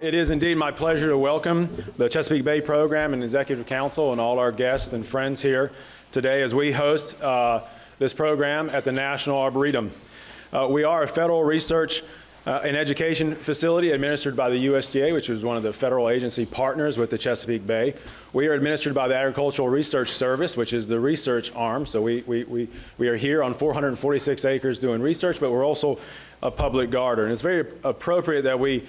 It is indeed my pleasure to welcome the Chesapeake Bay Program and Executive Council and all our guests and friends here today as we host this program at the National Arboretum. We are a federal research and education facility administered by the USDA, which is one of the federal agency partners with the Chesapeake Bay. We are administered by the Agricultural Research Service, which is the research arm. So we are here on 446 acres doing research, but we're also a public garden. And it's very appropriate that we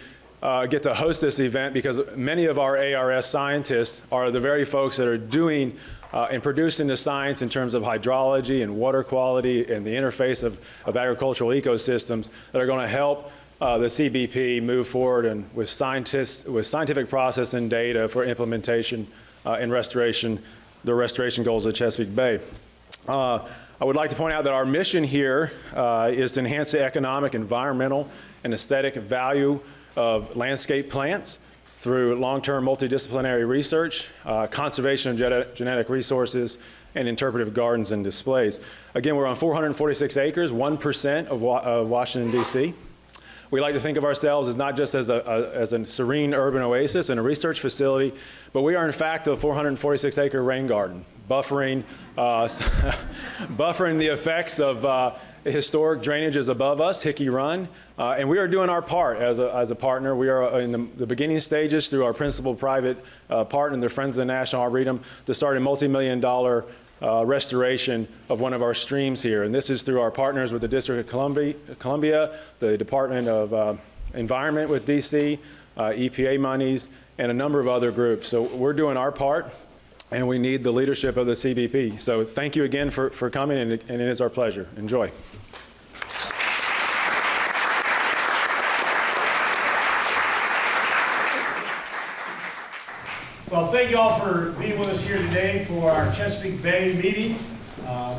get to host this event because many of our ARS scientists are the very folks that are doing and producing the science in terms of hydrology and water quality and the interface of agricultural ecosystems that are going to help the CBP move forward and with scientific process and data for implementation and restoration, the restoration goals of Chesapeake Bay. I would like to point out that our mission here is to enhance the economic, environmental, and aesthetic value of landscape plants through long-term multidisciplinary research, conservation of genetic resources, and interpretive gardens and displays. Again, we're on 446 acres, 1% of Washington, D.C. We like to think of ourselves as not just as a serene urban oasis and a research facility, but we are in fact a 446-acre rain garden, buffering the effects of historic drainages above us, Hickey Run, and we are doing our part as a partner. We are in the beginning stages through our principal private partner, the Friends of the National Arboretum, to start a multi-million-dollar restoration of one of our streams here. And this is through our partners with the District of Columbia, the Department of Environment with DC, EPA monies, and a number of other groups. So we're doing our part, and we need the leadership of the CBP. So thank you again for coming, and it is our pleasure. Enjoy. Well, thank you all for being with us here today for our Chesapeake Bay meeting.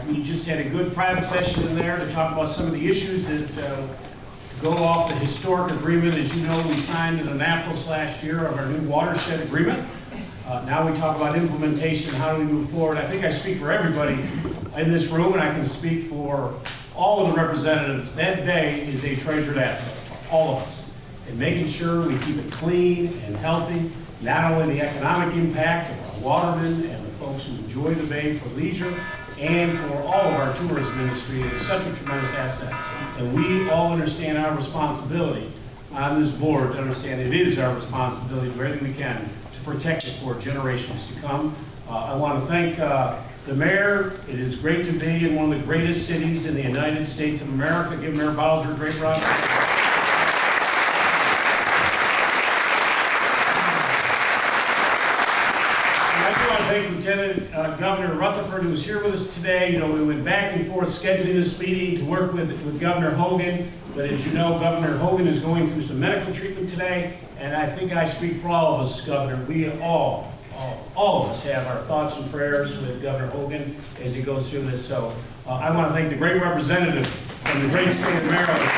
We just had a good private session in there to talk about some of the issues that go off the historic agreement. As you know, we signed in Annapolis last year of our new watershed agreement. Now we talk about implementation and how do we move forward. I think I speak for everybody in this room, and I can speak for all of the representatives. That bay is a treasured asset, all of us. And making sure we keep it clean and healthy, not only the economic impact of our watermen and the folks who enjoy the bay for leisure, and for all of our tourism industry. It is such a tremendous asset. And we all understand our responsibility on this board to understand it is our responsibility, wherever we can, to protect it for generations to come. I want to thank the mayor. It is great to be in one of the greatest cities in the United States of America. Give Mayor Bowser a great round. Thank Lieutenant Governor Rutherford, who was here with us today. You know, we went back and forth scheduling this meeting to work with Governor Hogan. But as you know, Governor Hogan is going through some medical treatment today. And I think I speak for all of us, Governor. We all of us have our thoughts and prayers with Governor Hogan as he goes through this. So I want to thank the great representative from the great state of Maryland.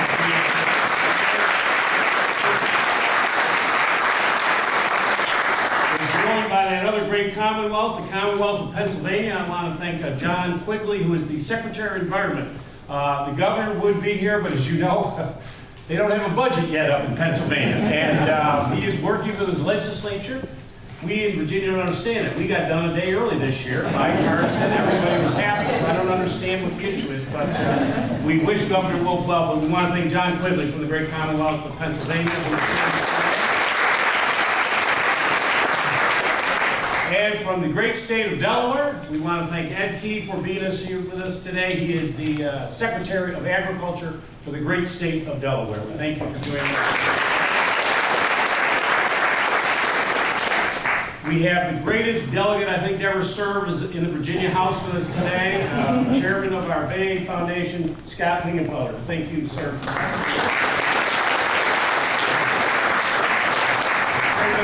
By another great Commonwealth, the Commonwealth of Pennsylvania. I want to thank John Quigley, who is the Secretary of Environment. The governor would be here, but as you know, they don't have a budget yet up in Pennsylvania. And he is working with his legislature. We in Virginia don't understand it. We got done a day early this year. Bipartisan, everybody was happy, so I don't understand what the issue is. But we wish Governor Wolf well, but we want to thank John Quigley from the great Commonwealth of Pennsylvania. And from the great state of Delaware, we want to thank Ed Key for being here with us today. He is the Secretary of Agriculture for the great state of Delaware. Thank you for doing this. We have the greatest delegate I think to ever serve in the Virginia House with us today, Chairman of our Bay Foundation, Scott Lingenfelder. Thank you, sir.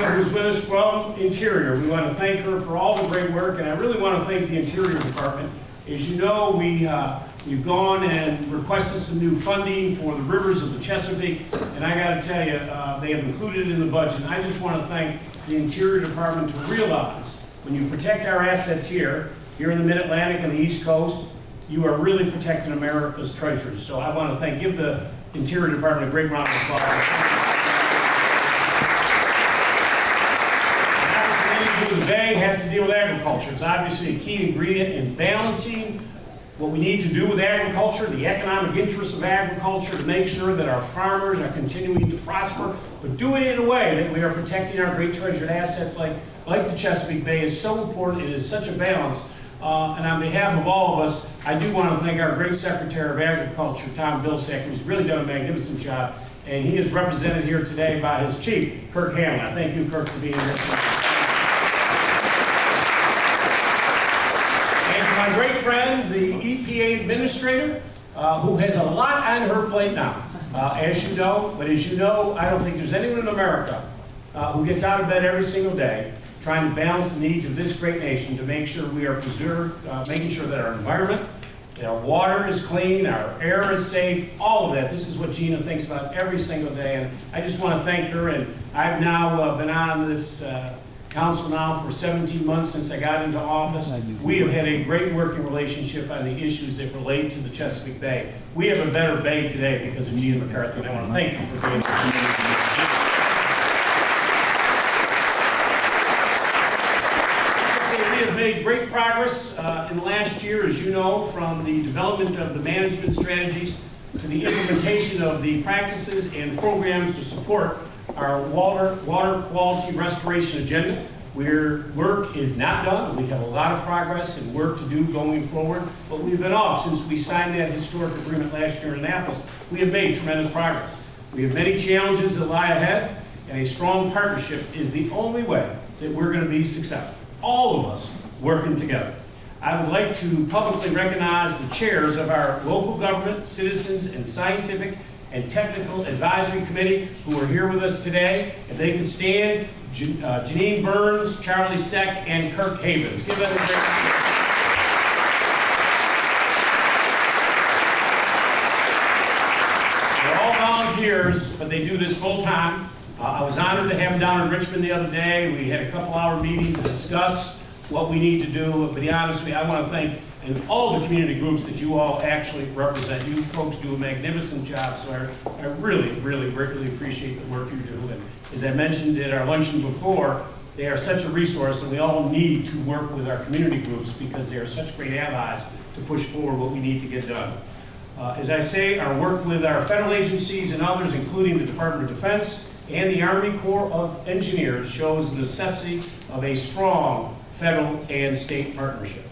Who's with us from Interior. We want to thank her for all the great work, and I really want to thank the Interior Department. As you know, we've gone and requested some new funding for the rivers of the Chesapeake, and I got to tell you, they have included it in the budget. And I just want to thank the Interior Department to realize when you protect our assets here in the Mid-Atlantic and the East Coast, you are really protecting America's treasures. So I want to give the Interior Department a great round of applause. has to deal with agriculture. It's obviously a key ingredient in balancing what we need to do with agriculture, the economic interests of agriculture, to make sure that our farmers are continuing to prosper, but doing it in a way that we are protecting our great treasured assets like the Chesapeake Bay is so important. It is such a balance. And on behalf of all of us, I do want to thank our great Secretary of Agriculture, Tom Vilsack, who's really done a magnificent job. And he is represented here today by his chief, Kirk Hamlin. Thank you, Kirk, for being here today. And my great friend, the EPA administrator, who has a lot on her plate now, as you know. But as you know, I don't think there's anyone in America who gets out of bed every single day trying to balance the needs of this great nation to make sure we are preserved, making sure that our environment, that our water is clean, our air is safe, all of that. This is what Gina thinks about every single day. And I just want to thank her. And I've now been on this council now for 17 months since I got into office. We have had a great working relationship on the issues that relate to the Chesapeake Bay. We have a better bay today because of Gina McCarthy, and I want to thank you for being here. We have made great progress in the last year, as you know, from the development of the management strategies to the implementation of the practices and programs to support our water quality restoration agenda. Work is not done. We have a lot of progress and work to do going forward, but we've been off since we signed that historic agreement last year in Annapolis. We have made tremendous progress. We have many challenges that lie ahead, and a strong partnership is the only way that we're going to be successful. All of us working together. I would like to publicly recognize the chairs of our local government, citizens, and scientific and technical advisory committee who are here with us today. If they could stand, Janine Burns, Charlie Steck, and Kirk Havens. Give them a great hand. They're all volunteers, but they do this full time. I was honored to have them down in Richmond the other day. We had a couple-hour meeting to discuss what we need to do. But to be honest with you, I want to thank all the community groups that you all actually represent. You folks do a magnificent job, so I really, really, greatly appreciate the work you do. And as I mentioned at our luncheon before, they are such a resource, and we all need to work with our community groups because they are such great allies to push forward what we need to get done. As I say, our work with our federal agencies and others, including the Department of Defense and the Army Corps of Engineers, shows the necessity of a strong federal and state partnership.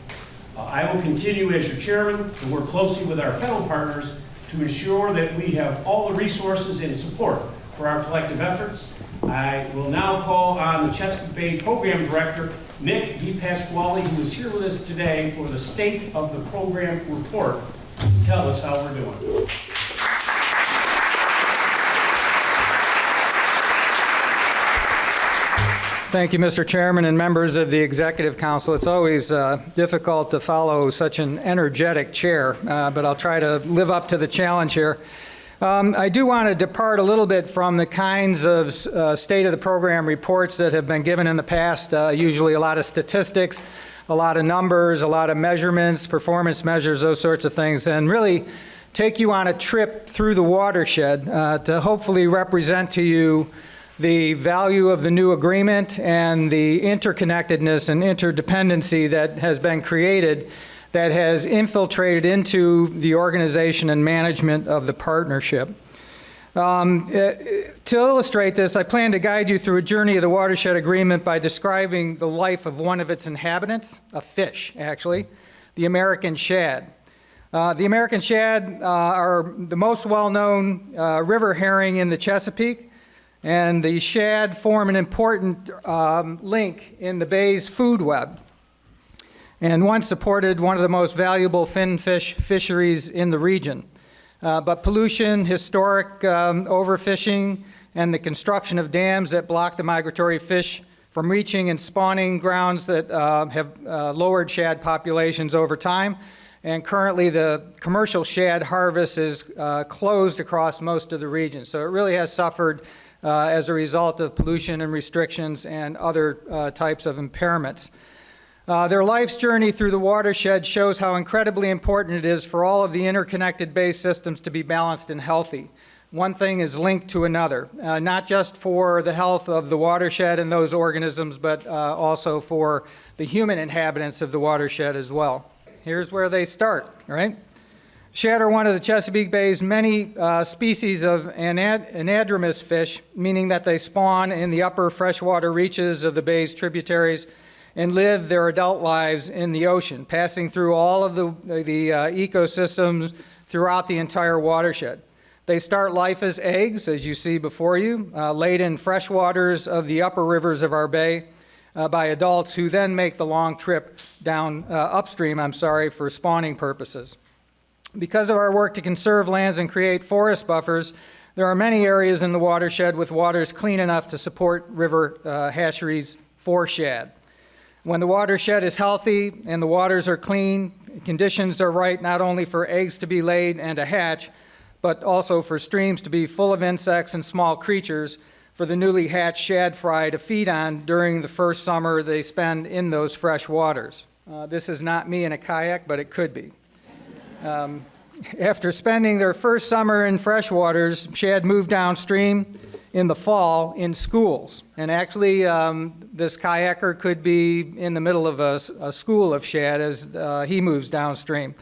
I will continue as your chairman to work closely with our federal partners to ensure that we have all the resources and support for our collective efforts. I will now call on the Chesapeake Bay Program Director, Nick DePasquale, who is here with us today for the State of the Program Report, to tell us how we're doing. Thank you, Mr. Chairman and members of the Executive Council. It's always difficult to follow such an energetic chair, but I'll try to live up to the challenge here. I do want to depart a little bit from the kinds of state of the program reports that have been given in the past, usually a lot of statistics, a lot of numbers, a lot of measurements, performance measures, those sorts of things, and really take you on a trip through the watershed to hopefully represent to you the value of the new agreement and the interconnectedness and interdependency that has been created that has infiltrated into the organization and management of the partnership. To illustrate this, I plan to guide you through a journey of the watershed agreement by describing the life of one of its inhabitants, a fish, actually, the American shad. The American shad are the most well-known river herring in the Chesapeake, and the shad form an important link in the bay's food web, and once supported one of the most valuable finfish fisheries in the region. But pollution, historic overfishing, and the construction of dams that block the migratory fish from reaching and spawning grounds that have lowered shad populations over time. And currently the commercial shad harvest is closed across most of the region. So it really has suffered as a result of pollution and restrictions and other types of impairments. Their life's journey through the watershed shows how incredibly important it is for all of the interconnected bay systems to be balanced and healthy. One thing is linked to another, not just for the health of the watershed and those organisms, but also for the human inhabitants of the watershed as well. Here's where they start, right? Shad are one of the Chesapeake Bay's many species of anadromous fish, meaning that they spawn in the upper freshwater reaches of the bay's tributaries and live their adult lives in the ocean, passing through all of the ecosystems throughout the entire watershed. They start life as eggs, as you see before you, laid in fresh waters of the upper rivers of our bay by adults who then make the long trip down upstream, for spawning purposes. Because of our work to conserve lands and create forest buffers, there are many areas in the watershed with waters clean enough to support river hatcheries for shad. When the watershed is healthy and the waters are clean, conditions are right not only for eggs to be laid and to hatch, but also for streams to be full of insects and small creatures for the newly hatched shad fry to feed on during the first summer they spend in those fresh waters. This is not me in a kayak, but it could be. After spending their first summer in fresh waters, shad move downstream in the fall in schools. And actually, this kayaker could be in the middle of a school of shad as he moves downstream,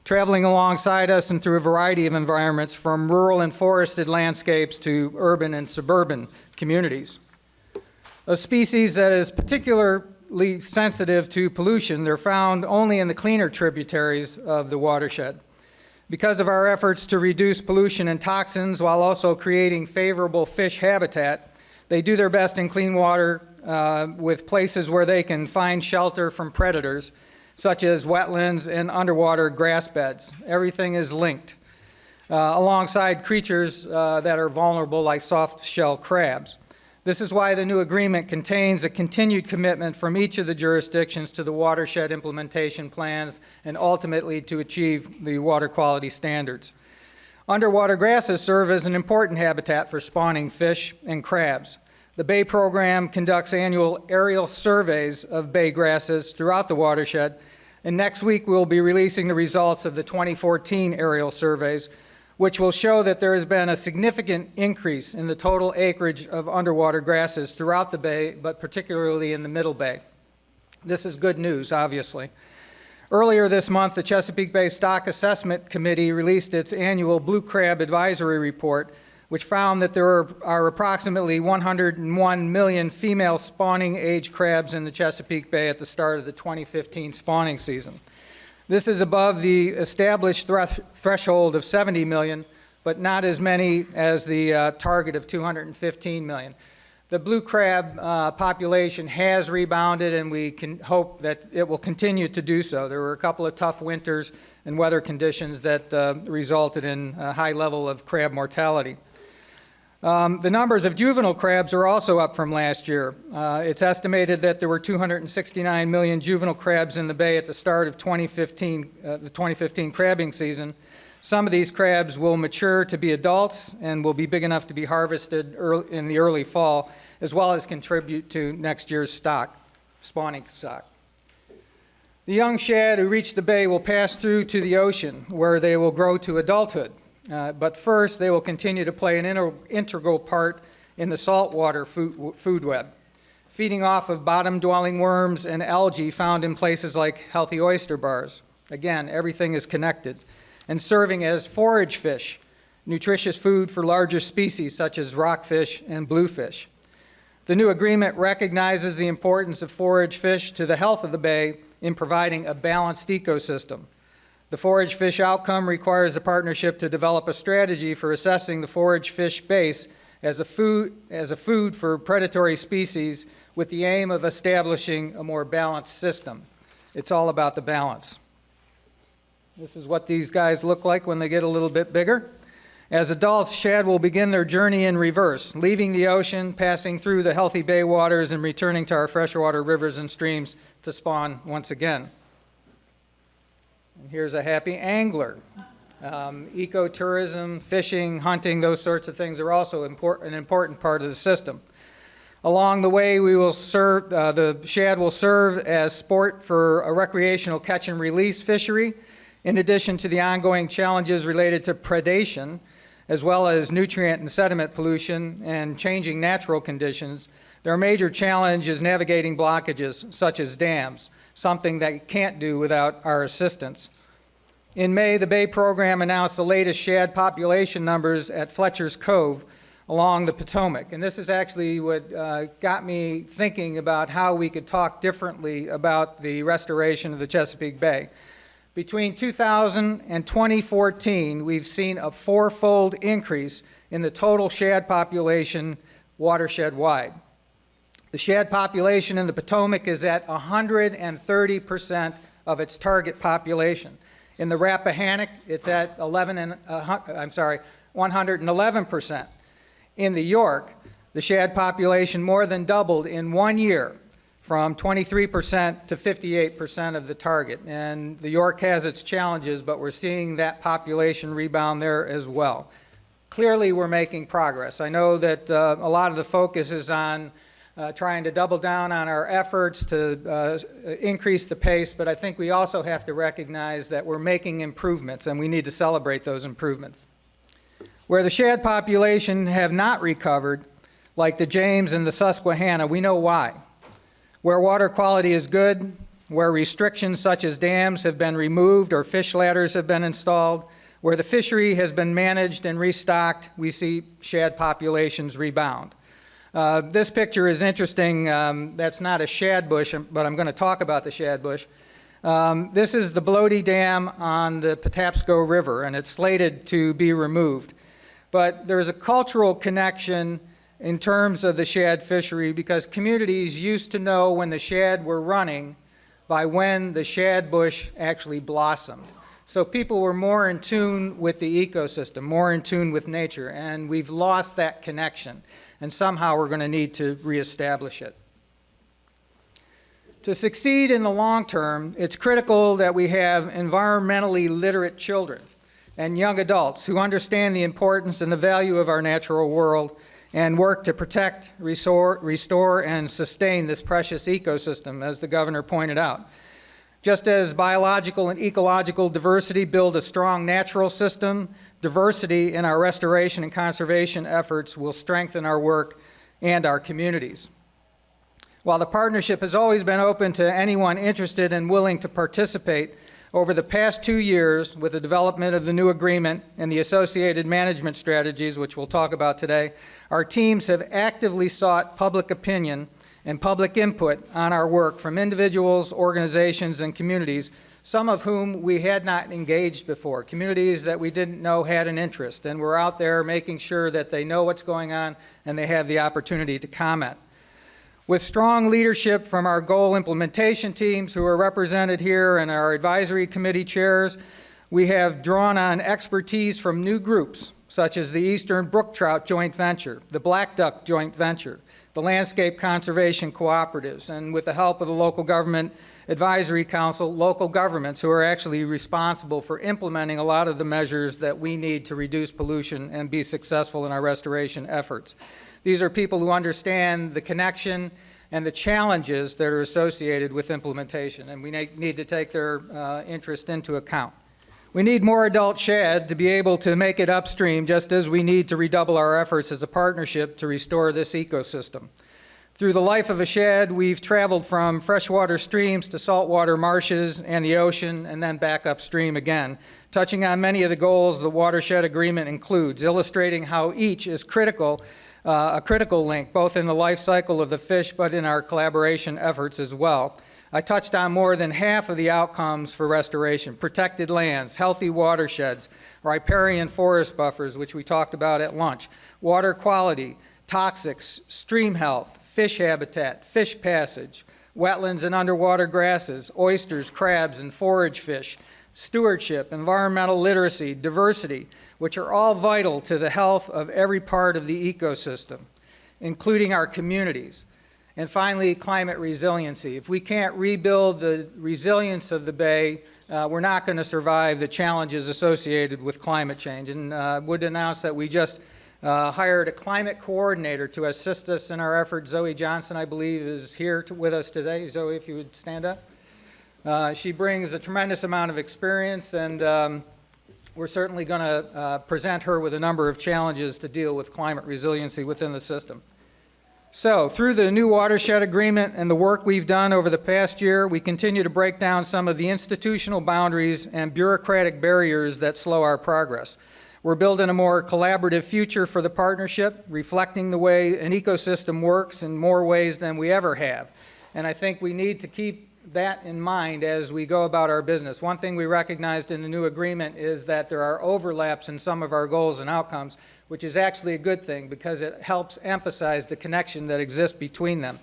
traveling alongside us and through a variety of environments from rural and forested landscapes to urban and suburban communities. A species that is particularly sensitive to pollution, they're found only in the cleaner tributaries of the watershed. Because of our efforts to reduce pollution and toxins while also creating favorable fish habitat, they do their best in clean water with places where they can find shelter from predators, such as wetlands and underwater grass beds. Everything is linked, alongside creatures that are vulnerable like soft-shell crabs. This is why the new agreement contains a continued commitment from each of the jurisdictions to the watershed implementation plans and ultimately to achieve the water quality standards. Underwater grasses serve as an important habitat for spawning fish and crabs. The Bay Program conducts annual aerial surveys of bay grasses throughout the watershed, and next week we'll be releasing the results of the 2014 aerial surveys, which will show that there has been a significant increase in the total acreage of underwater grasses throughout the bay, but particularly in the Middle Bay. This is good news, obviously. Earlier this month, the Chesapeake Bay Stock Assessment Committee released its annual Blue Crab Advisory Report, which found that there are approximately 101 million female spawning age crabs in the Chesapeake Bay at the start of the 2015 spawning season. This is above the established threshold of 70 million, but not as many as the target of 215 million. The blue crab population has rebounded, and we can hope that it will continue to do so. There were a couple of tough winters and weather conditions that resulted in a high level of crab mortality. The numbers of juvenile crabs are also up from last year. It's estimated that there were 269 million juvenile crabs in the bay at the start of the 2015 crabbing season. Some of these crabs will mature to be adults and will be big enough to be harvested in the early fall, as well as contribute to next year's spawning stock. The young shad who reach the bay will pass through to the ocean, where they will grow to adulthood. But first, they will continue to play an integral part in the saltwater food web, feeding off of bottom-dwelling worms and algae found in places like healthy oyster bars. Again, everything is connected, and serving as forage fish, nutritious food for larger species such as rockfish and bluefish. The new agreement recognizes the importance of forage fish to the health of the bay in providing a balanced ecosystem. The forage fish outcome requires a partnership to develop a strategy for assessing the forage fish base as a food for predatory species with the aim of establishing a more balanced system. It's all about the balance. This is what these guys look like when they get a little bit bigger. As adults, shad will begin their journey in reverse, leaving the ocean, passing through the healthy bay waters, and returning to our freshwater rivers and streams to spawn once again. And here's a happy angler. Ecotourism, fishing, hunting, those sorts of things are also an important part of the system. Along the way, the shad will serve as sport for a recreational catch and release fishery, in addition to the ongoing challenges related to predation. as well as nutrient and sediment pollution and changing natural conditions, their major challenge is navigating blockages such as dams, something that you can't do without our assistance. In May, the Bay program announced the latest shad population numbers at Fletcher's Cove along the Potomac. And this is actually what got me thinking about how we could talk differently about the restoration of the Chesapeake Bay. Between 2000 and 2014, we've seen a four-fold increase in the total shad population watershed-wide. The shad population in the Potomac is at 130% of its target population. In the Rappahannock, it's at 111%. In the York, the shad population more than doubled in 1 year, from 23% to 58% of the target. And the York has its challenges, but we're seeing that population rebound there as well. Clearly, we're making progress. I know that a lot of the focus is on trying to double down on our efforts to increase the pace, but I think we also have to recognize that we're making improvements, and we need to celebrate those improvements. Where the shad population have not recovered, like the James and the Susquehanna, we know why. Where water quality is good, where restrictions such as dams have been removed or fish ladders have been installed, where the fishery has been managed and restocked, we see shad populations rebound. This picture is interesting. That's not a shad bush, but I'm going to talk about the shad bush. This is the Bloody Dam on the Patapsco River, and it's slated to be removed. But there's a cultural connection in terms of the shad fishery because communities used to know when the shad were running by when the shad bush actually blossomed. So people were more in tune with the ecosystem, more in tune with nature, and we've lost that connection. And somehow we're going to need to reestablish it. To succeed in the long term, it's critical that we have environmentally literate children and young adults who understand the importance and the value of our natural world and work to protect, restore, and sustain this precious ecosystem, as the governor pointed out. Just as biological and ecological diversity build a strong natural system, diversity in our restoration and conservation efforts will strengthen our work and our communities. While the partnership has always been open to anyone interested and willing to participate, over the past 2 years, with the development of the new agreement and the associated management strategies, which we'll talk about today, our teams have actively sought public opinion and public input on our work from individuals, organizations, and communities, some of whom we had not engaged before, communities that we didn't know had an interest, and we're out there making sure that they know what's going on and they have the opportunity to comment. With strong leadership from our goal implementation teams who are represented here and our advisory committee chairs, we have drawn on expertise from new groups such as the Eastern Brook Trout Joint Venture, the Black Duck Joint Venture, the Landscape Conservation Cooperatives, and with the help of the Local Government Advisory Council, local governments who are actually responsible for implementing a lot of the measures that we need to reduce pollution and be successful in our restoration efforts. These are people who understand the connection and the challenges that are associated with implementation, and we need to take their interest into account. We need more adult shad to be able to make it upstream, just as we need to redouble our efforts as a partnership to restore this ecosystem. Through the life of a shad, we've traveled from freshwater streams to saltwater marshes and the ocean, and then back upstream again, touching on many of the goals the watershed agreement includes, illustrating how each is a critical link, both in the life cycle of the fish, but in our collaboration efforts as well. I touched on more than half of the outcomes for restoration: protected lands, healthy watersheds, riparian forest buffers, which we talked about at lunch, water quality, toxics, stream health, fish habitat, fish passage, wetlands and underwater grasses, oysters, crabs, and forage fish, stewardship, environmental literacy, diversity, which are all vital to the health of every part of the ecosystem, including our communities. And finally, climate resiliency. If we can't rebuild the resilience of the Bay, we're not going to survive the challenges associated with climate change. And I would announce that we just hired a climate coordinator to assist us in our effort. Zoe Johnson, I believe, is here with us today. Zoe, if you would stand up. She brings a tremendous amount of experience, and we're certainly going to present her with a number of challenges to deal with climate resiliency within the system. So, through the new watershed agreement and the work we've done over the past year, we continue to break down some of the institutional boundaries and bureaucratic barriers that slow our progress. We're building a more collaborative future for the partnership, reflecting the way an ecosystem works in more ways than we ever have. And I think we need to keep that in mind as we go about our business. One thing we recognized in the new agreement is that there are overlaps in some of our goals and outcomes, which is actually a good thing because it helps emphasize the connection that exists between them.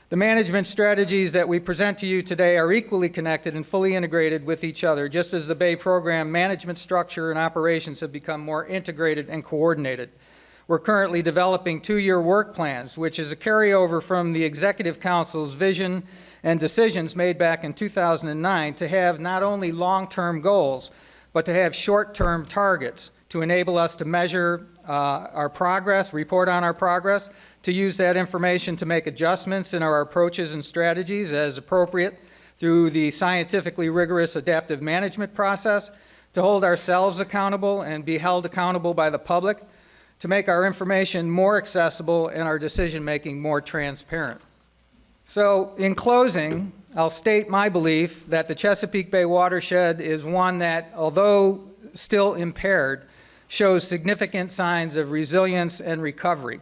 The management strategies that we present to you today are equally connected and fully integrated with each other, just as the Bay program management structure and operations have become more integrated and coordinated. We're currently developing 2-year work plans, which is a carryover from the Executive Council's vision and decisions made back in 2009 to have not only long-term goals, but to have short-term targets to enable us to measure our progress, report on our progress, to use that information to make adjustments in our approaches and strategies as appropriate through the scientifically rigorous adaptive management process, to hold ourselves accountable and be held accountable by the public, to make our information more accessible and our decision-making more transparent. So, in closing, I'll state my belief that the Chesapeake Bay watershed is one that, although still impaired, shows significant signs of resilience and recovery.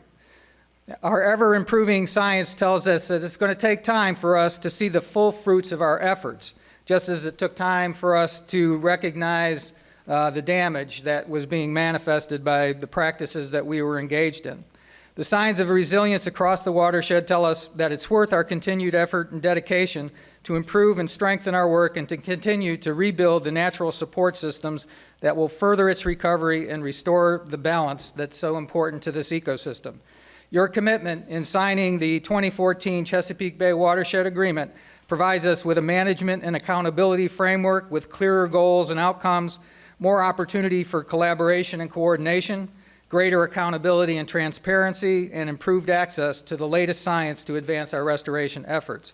Our ever-improving science tells us that it's going to take time for us to see the full fruits of our efforts, just as it took time for us to recognize the damage that was being manifested by the practices that we were engaged in. The signs of resilience across the watershed tell us that it's worth our continued effort and dedication to improve and strengthen our work and to continue to rebuild the natural support systems that will further its recovery and restore the balance that's so important to this ecosystem. Your commitment in signing the 2014 Chesapeake Bay Watershed Agreement provides us with a management and accountability framework with clearer goals and outcomes, more opportunity for collaboration and coordination, greater accountability and transparency, and improved access to the latest science to advance our restoration efforts.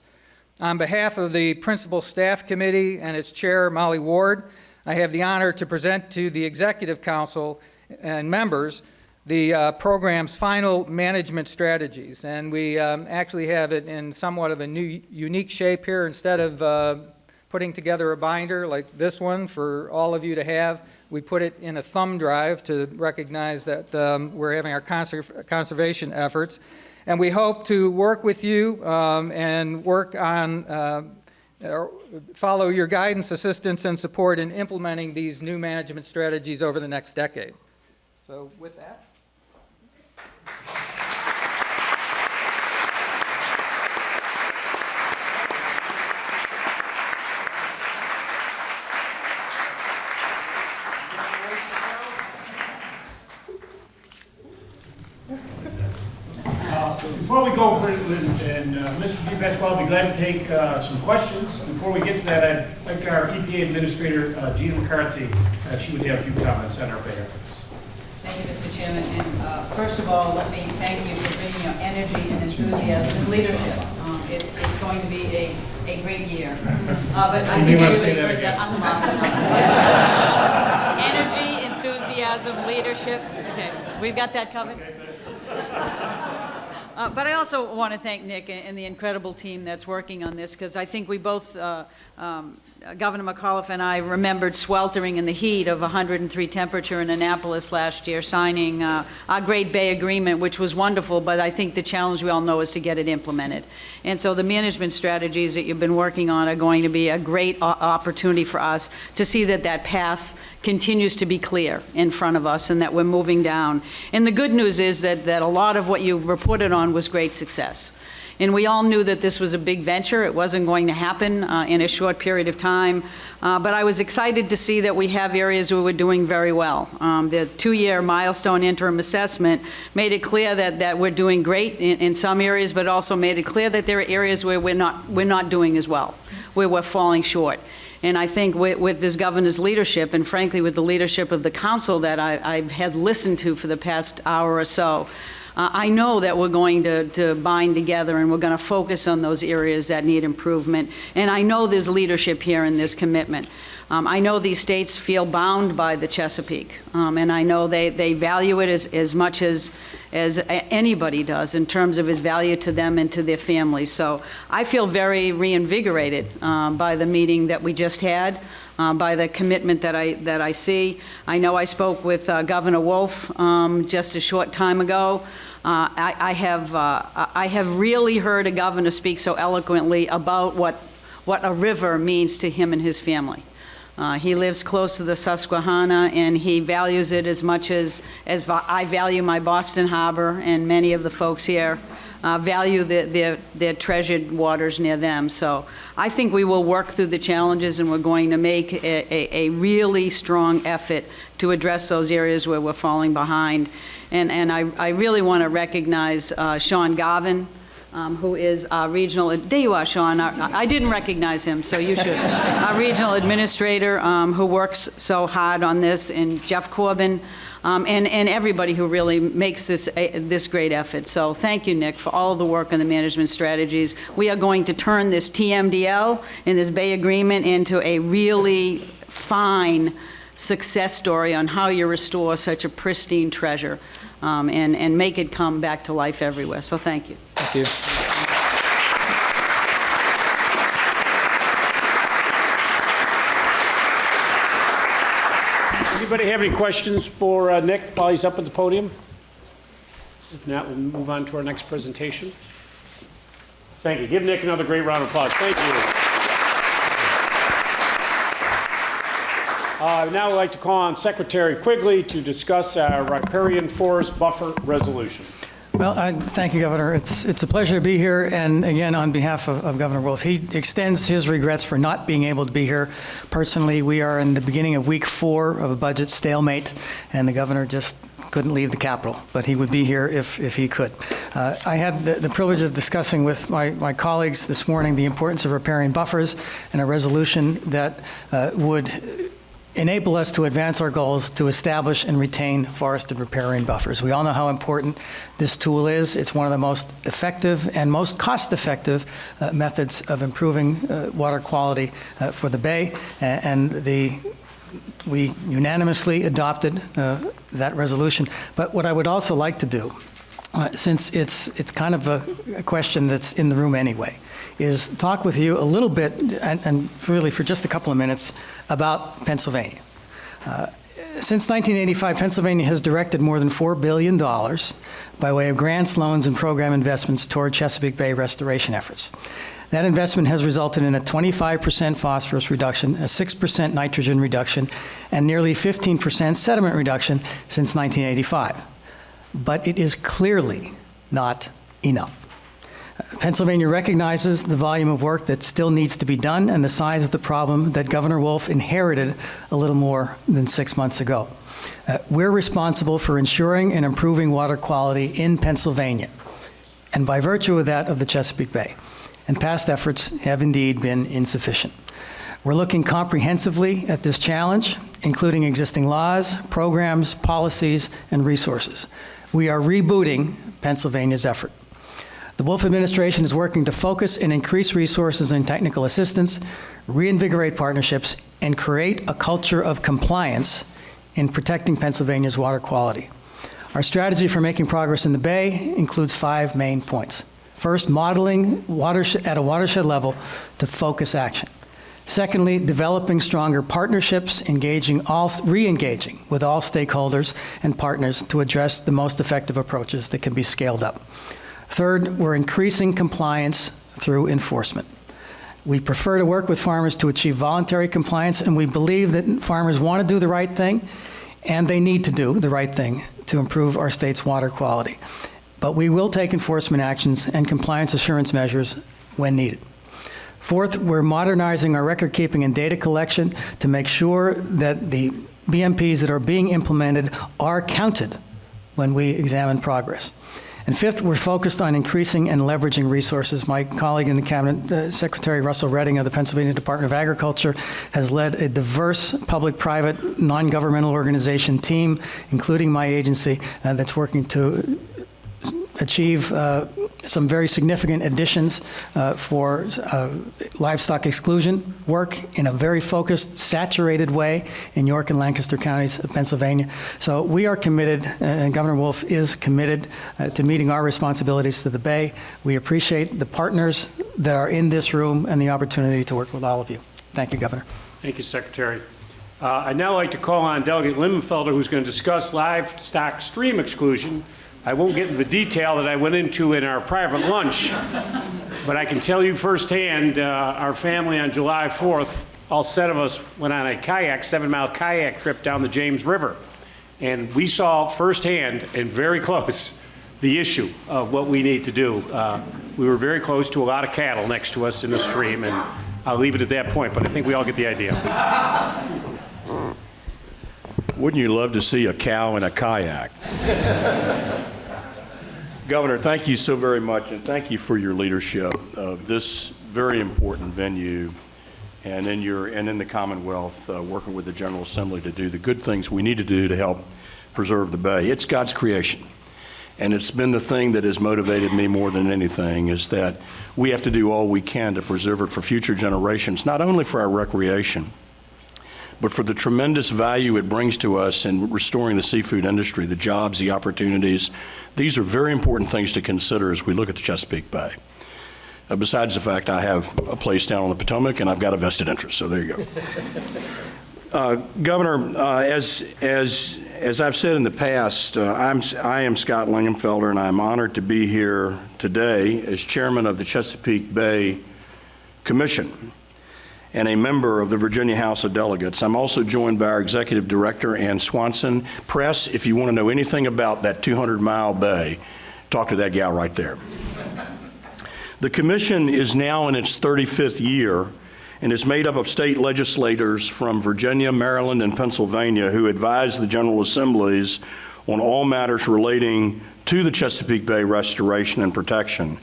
On behalf of the Principal Staff Committee and its chair, Molly Ward, I have the honor to present to the Executive Council and members the program's final management strategies. And we actually have it in somewhat of a new, unique shape here. Instead of putting together a binder like this one for all of you to have, we put it in a thumb drive to recognize that we're having our conservation efforts. And we hope to work with you and work on, follow your guidance, assistance, and support in implementing these new management strategies over the next decade. So with that. Before we go for it, and Mr. DePasquale will be glad to take some questions. Before we get to that, I'd like our EPA Administrator, Gina McCarthy, she would have a few comments on our behalf. Thank you, Mr. Chairman. And first of all, let me thank you for bringing your energy and enthusiasm and leadership. It's going to be a great year. But I think everybody heard that. Energy, enthusiasm, leadership. Okay, we've got that covered. But I also want to thank Nick and the incredible team that's working on this, because I think we both, Governor McAuliffe and I, remembered sweltering in the heat of 103 temperature in Annapolis last year, signing our Great Bay Agreement, which was wonderful, but I think the challenge we all know is to get it implemented. And so the management strategies that you've been working on are going to be a great opportunity for us to see that that path continues to be clear in front of us and that we're moving down. And the good news is that a lot of what you reported on was great success. And we all knew that this was a big venture. It wasn't going to happen in a short period of time. But I was excited to see that we have areas where we're doing very well. The 2-year milestone interim assessment made it clear that we're doing great in some areas, but also made it clear that there are areas where we're not doing as well, where we're falling short. And I think with this governor's leadership, and frankly with the leadership of the council that I've had listened to for the past hour or so, I know that we're going to bind together and we're going to focus on those areas that need improvement. And I know there's leadership here in this commitment. I know these states feel bound by the Chesapeake, and I know they value it as much as anybody does in terms of its value to them and to their families. So I feel very reinvigorated by the meeting that we just had, by the commitment that I see. I know I spoke with Governor Wolf just a short time ago. I have really heard a governor speak so eloquently about what a river means to him and his family. He lives close to the Susquehanna, and he values it as much as I value my Boston Harbor, and many of the folks here value their treasured waters near them. So I think we will work through the challenges, and we're going to make a really strong effort to address those areas where we're falling behind. And I really want to recognize Sean Garvin, who is our regional, there you are, Sean. I didn't recognize him, so you should. Our regional administrator who works so hard on this, and Jeff Corbin, and everybody who really makes this great effort. So thank you, Nick, for all of the work on the management strategies. We are going to turn this TMDL and this Bay Agreement into a really fine success story on how you restore such a pristine treasure and make it come back to life everywhere. So thank you. Thank you. Anybody have any questions for Nick while he's up at the podium? If not, we'll move on to our next presentation. Thank you. Give Nick another great round of applause. Thank you. Now I'd like to call on Secretary Quigley to discuss our riparian forest buffer resolution. Well, thank you, Governor. It's a pleasure to be here, and again, on behalf of Governor Wolf, he extends his regrets for not being able to be here. Personally, we are in the beginning of week 4 of a budget stalemate, and the governor just couldn't leave the Capitol, but he would be here if he could. I had the privilege of discussing with my colleagues this morning the importance of riparian buffers and a resolution that would enable us to advance our goals to establish and retain forested riparian buffers. We all know how important this tool is. It's one of the most effective and most cost-effective methods of improving water quality for the Bay, and we unanimously adopted that resolution. But what I would also like to do, since it's kind of a question that's in the room anyway, is talk with you a little bit, and really for just a couple of minutes, about Pennsylvania. Since 1985, Pennsylvania has directed more than $4 billion by way of grants, loans, and program investments toward Chesapeake Bay restoration efforts. That investment has resulted in a 25% phosphorus reduction, a 6% nitrogen reduction, and nearly 15% sediment reduction since 1985. But it is clearly not enough. Pennsylvania recognizes the volume of work that still needs to be done and the size of the problem that Governor Wolf inherited a little more than 6 months ago. We're responsible for ensuring and improving water quality in Pennsylvania, and by virtue of that, of the Chesapeake Bay. And past efforts have indeed been insufficient. We're looking comprehensively at this challenge, including existing laws, programs, policies, and resources. We are rebooting Pennsylvania's effort. The Wolf administration is working to focus and increase resources and technical assistance, reinvigorate partnerships, and create a culture of compliance in protecting Pennsylvania's water quality. Our strategy for making progress in the Bay includes 5 main points. First, modeling at a watershed level to focus action. Secondly, developing stronger partnerships, re-engaging with all stakeholders and partners to address the most effective approaches that can be scaled up. Third, we're increasing compliance through enforcement. We prefer to work with farmers to achieve voluntary compliance, and we believe that farmers want to do the right thing, and they need to do the right thing to improve our state's water quality. But we will take enforcement actions and compliance assurance measures when needed. Fourth, we're modernizing our record-keeping and data collection to make sure that the BMPs that are being implemented are counted when we examine progress. And fifth, we're focused on increasing and leveraging resources. My colleague in the Cabinet, Secretary Russell Redding of the Pennsylvania Department of Agriculture, has led a diverse public-private, non-governmental organization team, including my agency, that's working to achieve some very significant additions for livestock exclusion work in a very focused, saturated way in York and Lancaster counties of Pennsylvania. So we are committed, and Governor Wolf is committed to meeting our responsibilities to the Bay. We appreciate the partners that are in this room and the opportunity to work with all of you. Thank you, Governor. Thank you, Secretary. I'd now like to call on Delegate Lindenfelder, who's going to discuss livestock stream exclusion. I won't get into the detail that I went into in our private lunch, but I can tell you firsthand, our family on July 4th, all 7 of us went on a 7-mile kayak trip down the James River. And we saw firsthand and very close the issue of what we need to do. We were very close to a lot of cattle next to us in the stream, and I'll leave it at that point, but I think we all get the idea. Wouldn't you love to see a cow in a kayak? Governor, thank you so very much, and thank you for your leadership of this very important venue and in the Commonwealth, working with the General Assembly to do the good things we need to do to help preserve the Bay. It's God's creation, and it's been the thing that has motivated me more than anything, is that we have to do all we can to preserve it for future generations, not only for our recreation, but for the tremendous value it brings to us in restoring the seafood industry, the jobs, the opportunities. These are very important things to consider as we look at the Chesapeake Bay. Besides the fact I have a place down on the Potomac and I've got a vested interest, so there you go. Governor, as I've said in the past, I am Scott Lingenfelder, and I'm honored to be here today as chairman of the Chesapeake Bay Commission and a member of the Virginia House of Delegates. I'm also joined by our executive director, Ann Swanson. Press, if you want to know anything about that 200-mile bay, talk to that gal right there. The commission is now in its 35th year and is made up of state legislators from Virginia, Maryland, and Pennsylvania who advise the General Assemblies on all matters relating to the Chesapeake Bay restoration and protection.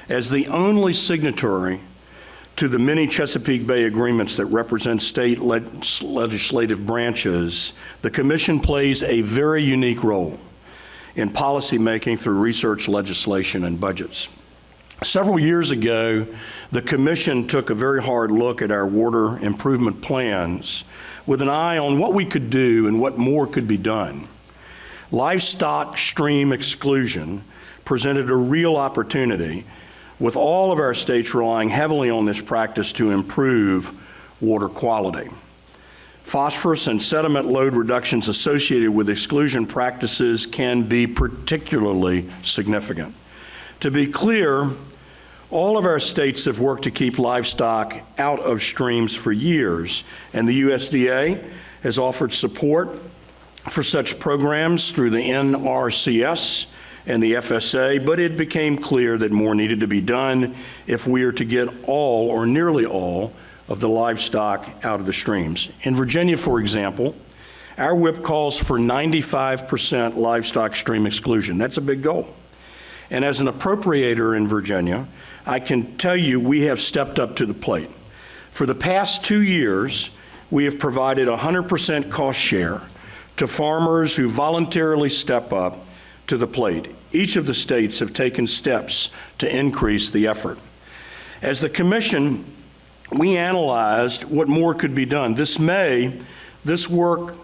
As the only signatory to the many Chesapeake Bay agreements that represent state legislative branches, the Commission plays a very unique role in policymaking through research, legislation, and budgets. Several years ago, the Commission took a very hard look at our water improvement plans with an eye on what we could do and what more could be done. Livestock stream exclusion presented a real opportunity, with all of our states relying heavily on this practice to improve water quality. Phosphorus and sediment load reductions associated with exclusion practices can be particularly significant. To be clear, all of our states have worked to keep livestock out of streams for years, and the USDA has offered support for such programs through the NRCS and the FSA, but it became clear that more needed to be done if we are to get all or nearly all of the livestock out of the streams. In Virginia, for example, our whip calls for 95% livestock stream exclusion. That's a big goal. And as an appropriator in Virginia, I can tell you we have stepped up to the plate. For the past 2 years, we have provided 100% cost share to farmers who voluntarily step up to the plate. Each of the states have taken steps to increase the effort. As the Commission, we analyzed what more could be done. This May, this work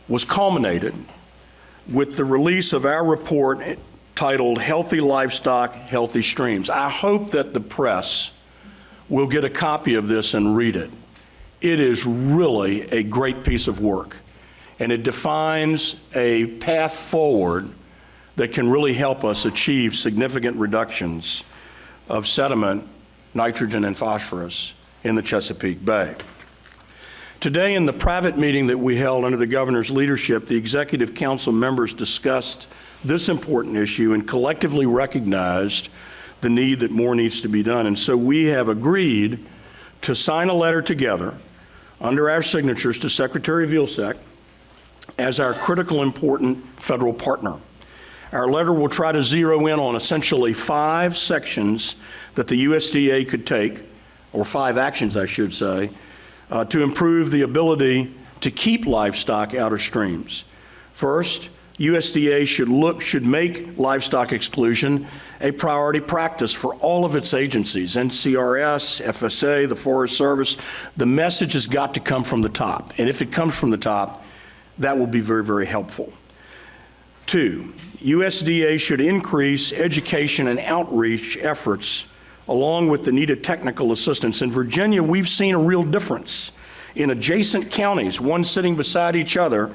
was culminated with the release of our report titled Healthy Livestock, Healthy Streams. I hope that the press will get a copy of this and read it. It is really a great piece of work, and it defines a path forward that can really help us achieve significant reductions of sediment, nitrogen, and phosphorus in the Chesapeake Bay. Today, in the private meeting that we held under the governor's leadership, the Executive Council members discussed this important issue and collectively recognized the need that more needs to be done. And so we have agreed to sign a letter together under our signatures to Secretary Vilsack as our critical important federal partner. Our letter will try to zero in on essentially 5 sections that the USDA could take, or 5 actions, I should say, to improve the ability to keep livestock out of streams. First, USDA should make livestock exclusion a priority practice for all of its agencies, NCRS, FSA, the Forest Service. The message has got to come from the top. And if it comes from the top, that will be very, very helpful. 2, USDA should increase education and outreach efforts along with the needed technical assistance. In Virginia, we've seen a real difference in adjacent counties, one sitting beside each other,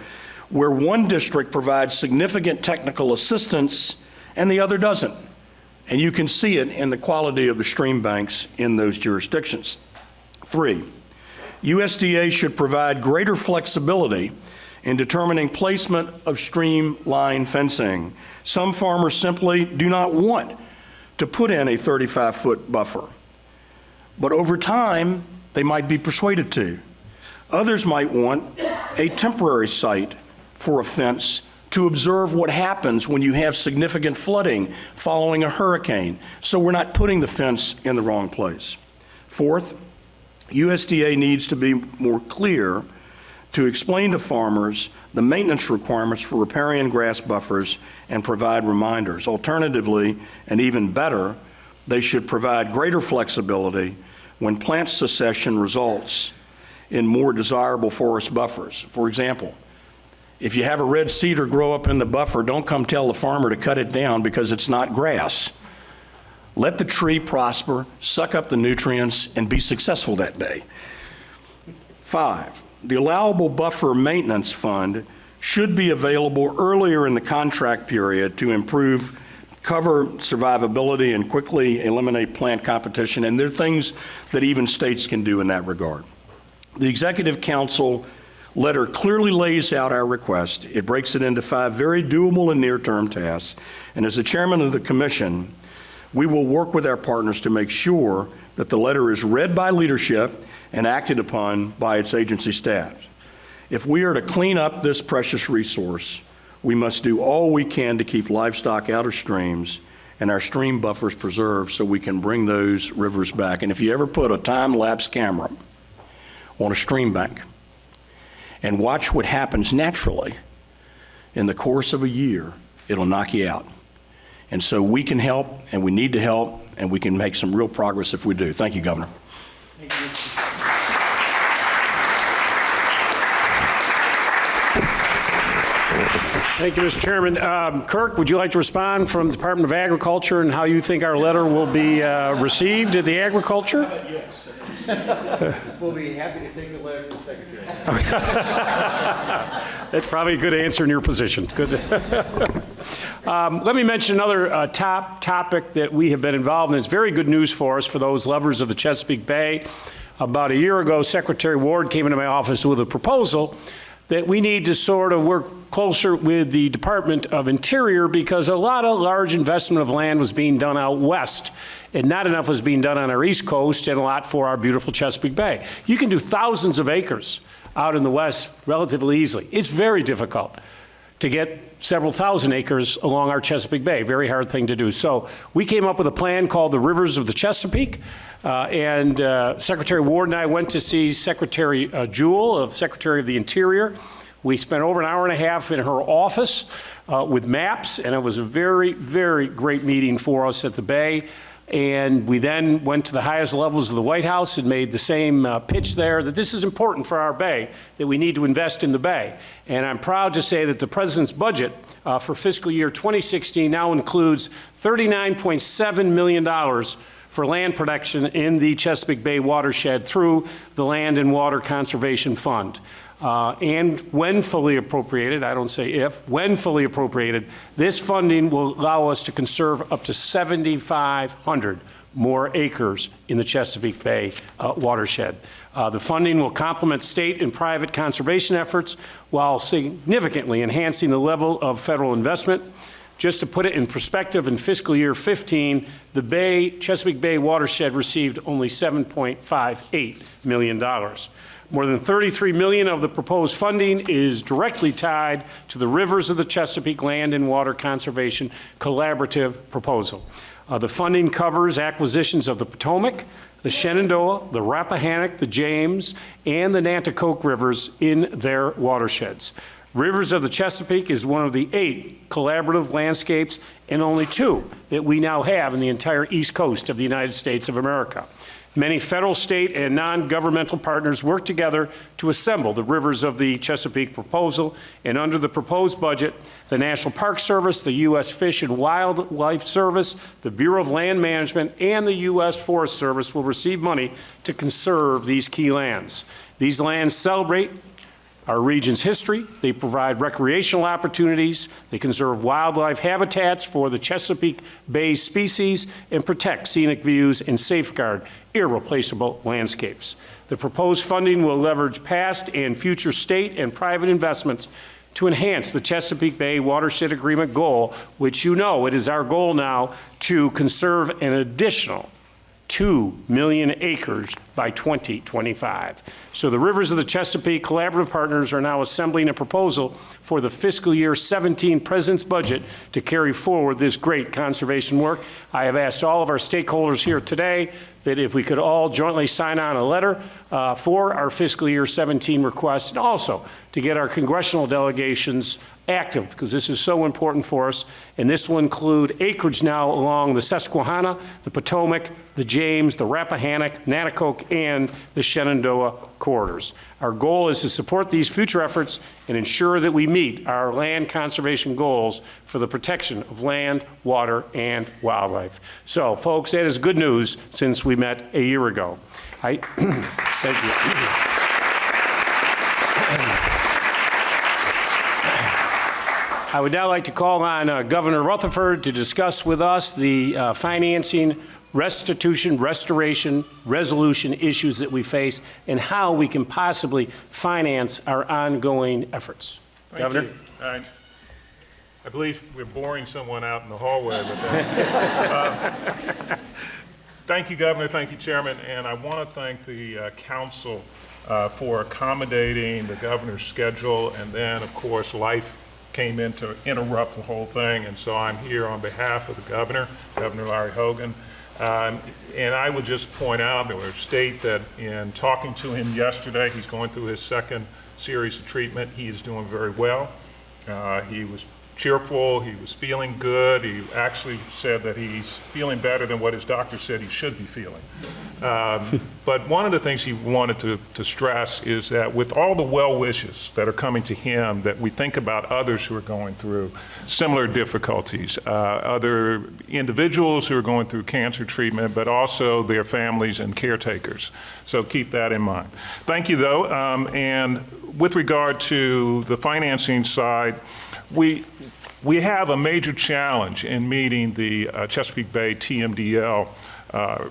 where one district provides significant technical assistance and the other doesn't. And you can see it in the quality of the stream banks in those jurisdictions. 3, USDA should provide greater flexibility in determining placement of stream line fencing. Some farmers simply do not want to put in a 35-foot buffer, but over time, they might be persuaded to. Others might want a temporary site for a fence to observe what happens when you have significant flooding following a hurricane, so we're not putting the fence in the wrong place. 4th, USDA needs to be more clear to explain to farmers the maintenance requirements for riparian grass buffers and provide reminders. Alternatively, and even better, they should provide greater flexibility when plant succession results in more desirable forest buffers. For example, if you have a red cedar grow up in the buffer, don't come tell the farmer to cut it down because it's not grass. Let the tree prosper, suck up the nutrients, and be successful that day. 5, the allowable buffer maintenance fund should be available earlier in the contract period to improve cover survivability and quickly eliminate plant competition, and there are things that even states can do in that regard. The Executive Council letter clearly lays out our request. It breaks it into 5 very doable and near-term tasks, and as the chairman of the commission, we will work with our partners to make sure that the letter is read by leadership and acted upon by its agency staff. If we are to clean up this precious resource, we must do all we can to keep livestock out of streams and our stream buffers preserved so we can bring those rivers back. And if you ever put a time-lapse camera on a stream bank and watch what happens naturally in the course of a year, it'll knock you out. And so we can help, and we need to help, and we can make some real progress if we do. Thank you, Governor. Thank you. Thank you, Mr. Chairman. Kirk, would you like to respond from the Department of Agriculture and how you think our letter will be received at the Agriculture? Yes. We'll be happy to take the letter to the Secretary. That's probably a good answer in your position. Good. Let me mention another top topic that we have been involved in. It's very good news for us, for those lovers of the Chesapeake Bay. About a year ago, Secretary Ward came into my office with a proposal that we need to sort of work closer with the Department of Interior because a lot of large investment of land was being done out west and not enough was being done on our East Coast and a lot for our beautiful Chesapeake Bay. You can do thousands of acres out in the west relatively easily. It's very difficult to get several thousand acres along our Chesapeake Bay. Very hard thing to do. So we came up with a plan called the Rivers of the Chesapeake. Secretary Ward and I went to see Secretary Jewell, Secretary of the Interior. We spent over an hour and a half in her office with maps, and it was a very, very great meeting for us at the Bay. And we then went to the highest levels of the White House and made the same pitch there that this is important for our Bay, that we need to invest in the Bay. And I'm proud to say that the President's budget for fiscal year 2016 now includes $39.7 million for land protection in the Chesapeake Bay watershed through the Land and Water Conservation Fund. And when fully appropriated, I don't say if, when fully appropriated, this funding will allow us to conserve up to 7,500 more acres in the Chesapeake Bay watershed. The funding will complement state and private conservation efforts while significantly enhancing the level of federal investment. Just to put it in perspective, in fiscal year 15, the Chesapeake Bay watershed received only $7.58 million. More than $33 million of the proposed funding is directly tied to the Rivers of the Chesapeake Land and Water Conservation Collaborative Proposal. The funding covers acquisitions of the Potomac, the Shenandoah, the Rappahannock, the James, and the Nanticoke rivers in their watersheds. Rivers of the Chesapeake is one of the 8 collaborative landscapes and only 2 that we now have in the entire east coast of the United States of America. Many federal, state, and non-governmental partners work together to assemble the Rivers of the Chesapeake proposal, and under the proposed budget, the National Park Service, the U.S. Fish and Wildlife Service, the Bureau of Land Management, and the U.S. Forest Service will receive money to conserve these key lands. These lands celebrate our region's history, they provide recreational opportunities, they conserve wildlife habitats for the Chesapeake Bay species, and protect scenic views and safeguard irreplaceable landscapes. The proposed funding will leverage past and future state and private investments to enhance the Chesapeake Bay Watershed Agreement goal, which you know it is our goal now to conserve an additional 2 million acres by 2025. So the Rivers of the Chesapeake collaborative partners are now assembling a proposal for the fiscal year 17 President's budget to carry forward this great conservation work. I have asked all of our stakeholders here today that if we could all jointly sign on a letter for our fiscal year 17 request, and also to get our congressional delegations active, because this is so important for us. And this will include acreage now along the Susquehanna, the Potomac, the James, the Rappahannock, Nanticoke, and the Shenandoah corridors. Our goal is to support these future efforts and ensure that we meet our land conservation goals for the protection of land, water, and wildlife. So, folks, that is good news since we met a year ago. Thank you. I would now like to call on Governor Rutherford to discuss with us the financing, restitution, restoration, resolution issues that we face and how we can possibly finance our ongoing efforts. Governor? Thank you. I believe we're boring someone out in the hallway with that. Thank you, Governor. Thank you, Chairman. And I want to thank the Council for accommodating the Governor's schedule. And then, of course, life came in to interrupt the whole thing, and so I'm here on behalf of the Governor, Governor Larry Hogan. And I would just point out or state that in talking to him yesterday, he's going through his 2nd series of treatment. He is doing very well. He was cheerful, he was feeling good. He actually said that he's feeling better than what his doctor said he should be feeling. But one of the things he wanted to stress is that with all the well wishes that are coming to him, that we think about others who are going through similar difficulties, other individuals who are going through cancer treatment, but also their families and caretakers. So keep that in mind. Thank you, though. And with regard to the financing side, we have a major challenge in meeting the Chesapeake Bay TMDL